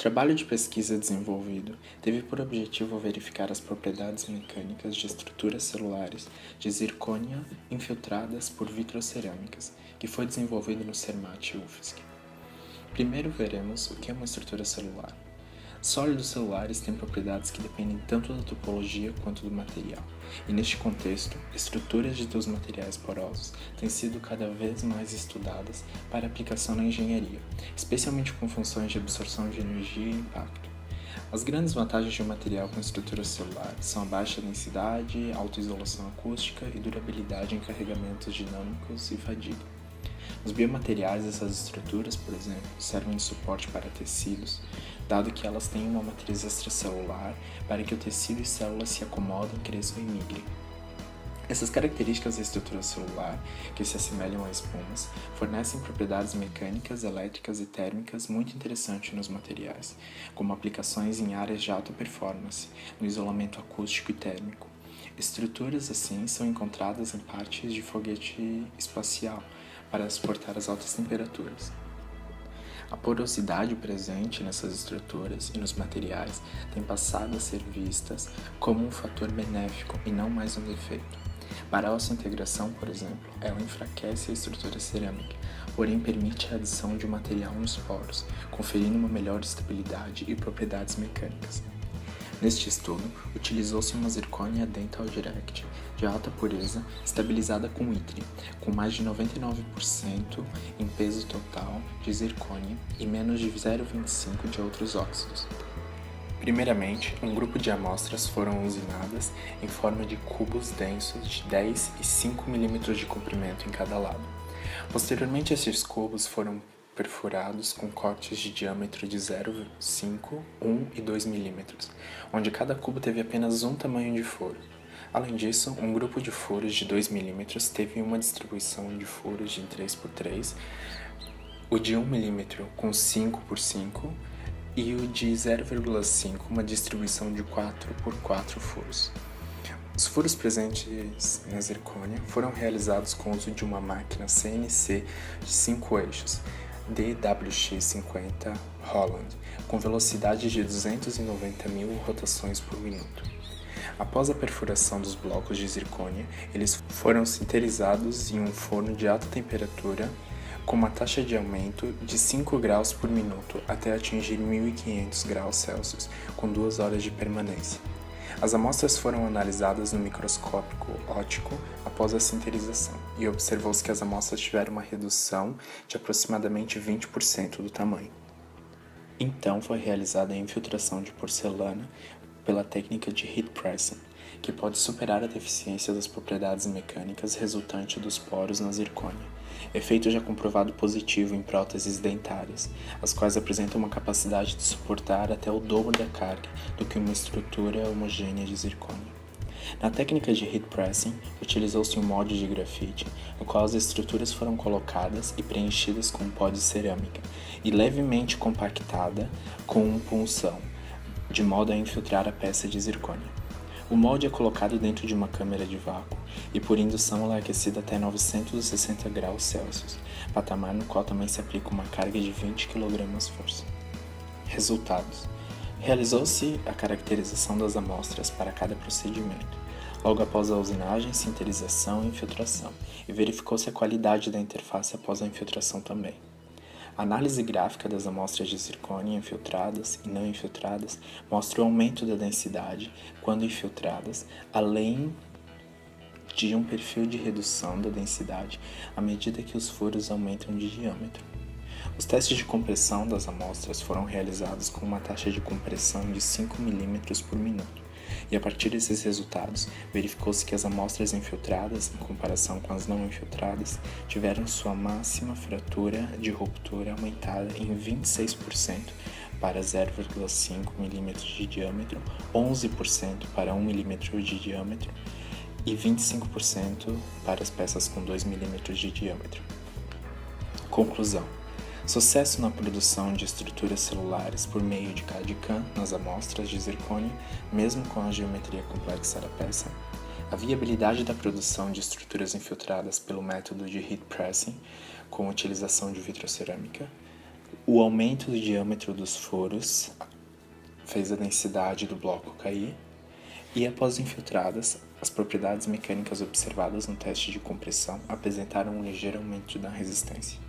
trabalho de pesquisa desenvolvido teve por objetivo verificar as propriedades mecânicas de estruturas celulares de zircônia infiltradas por vitrocerâmicas, que foi desenvolvido no CERMAT UFSC. Primeiro veremos o que é uma estrutura celular. Sólidos celulares têm propriedades que dependem tanto da topologia quanto do material, e neste contexto, estruturas dos materiais porosos têm sido cada vez mais estudadas para aplicação na engenharia, especialmente com funções de absorção de energia e impacto. As grandes vantagens de um material com estrutura celular são a baixa densidade, autoisolação acústica e durabilidade em carregamentos dinâmicos e fadiga. Os biomateriais dessas estruturas, por exemplo, servem de suporte para tecidos, dado que elas têm uma matriz extracelular para que o tecido e células se acomodem, cresçam e migrem. Essas características da estrutura celular, que se assemelham a espumas, fornecem propriedades mecânicas, elétricas e térmicas muito interessantes nos materiais, como aplicações em áreas de alta performance, no isolamento acústico e térmico. Estruturas assim são encontradas em partes de foguete espacial, para suportar as altas temperaturas. A porosidade presente nessas estruturas e nos materiais tem passado a ser vistas como um fator benéfico e não mais um defeito. Para a osseointegração, por exemplo, ela enfraquece a estrutura cerâmica, porém permite a adição de um material nos poros, conferindo uma melhor estabilidade e propriedades mecânicas. Neste estudo, utilizou-se uma zircônia dental direct de alta pureza, estabilizada com ítrio, com mais de 99% em peso total de zircônia e menos de 0,25 de outros óxidos. Primeiramente, um grupo de amostras foram usinadas em forma de cubos densos de 10 e 5 mm de comprimento em cada lado. Posteriormente, esses cubos foram perfurados com cortes de diâmetro de 0,5, 1 e 2 mm, onde cada cubo teve apenas um tamanho de furo. Além disso, um grupo de furos de 2 mm teve uma distribuição de furos de 3x3, o de 1 mm com 5x5 e o de 0,5 uma distribuição de 4x4 furos. Os furos presentes na zircônia foram realizados com o uso de uma máquina CNC de 5 eixos, DWX-50 Holland, com velocidade de 290.000 rotações por minuto. Após a perfuração dos blocos de zircônia, eles foram sinterizados em um forno de alta temperatura com uma taxa de aumento de 5 graus por minuto até atingir 1.500 graus Celsius, com 2 horas de permanência. As amostras foram analisadas no microscópio óptico após a sinterização e observou-se que as amostras tiveram uma redução de aproximadamente 20% do tamanho. Então foi realizada a infiltração de porcelana pela técnica de heat pressing, que pode superar a deficiência das propriedades mecânicas resultante dos poros na zircônia, efeito já comprovado positivo em próteses dentárias, as quais apresentam uma capacidade de suportar até o dobro da carga do que uma estrutura homogênea de zircônia. Na técnica de heat pressing, utilizou-se um molde de grafite, no qual as estruturas foram colocadas e preenchidas com pó de cerâmica e levemente compactada com um punção, de modo a infiltrar a peça de zircônia. O molde é colocado dentro de uma câmara de vácuo e por indução ela é aquecida até 960 graus Celsius, patamar no qual também se aplica uma carga de 20 kg-força. Resultados: realizou-se a caracterização das amostras para cada procedimento, logo após a usinagem, sinterização e infiltração, e verificou-se a qualidade da interface após a infiltração também. A análise gráfica das amostras de zircônia infiltradas e não infiltradas mostra o aumento da densidade quando infiltradas, além de um perfil de redução da densidade à medida que os furos aumentam de diâmetro. Os testes de compressão das amostras foram realizados com uma taxa de compressão de 5 mm por minuto, e a partir desses resultados, verificou-se que as amostras infiltradas, em comparação com as não infiltradas, tiveram sua máxima fratura de ruptura aumentada em 26% para 0,5 mm de diâmetro, 11% para 1 mm de diâmetro e 25% para as peças com 2 mm de diâmetro. Conclusão: sucesso na produção de estruturas celulares por meio de CAD/CAM nas amostras de zircônia, mesmo com a geometria complexa da peça. A viabilidade da produção de estruturas infiltradas pelo método de heat pressing, com utilização de vitrocerâmica. O aumento do diâmetro dos furos fez a densidade do bloco cair, e após infiltradas, as propriedades mecânicas observadas no teste de compressão apresentaram um ligeiro aumento da resistência.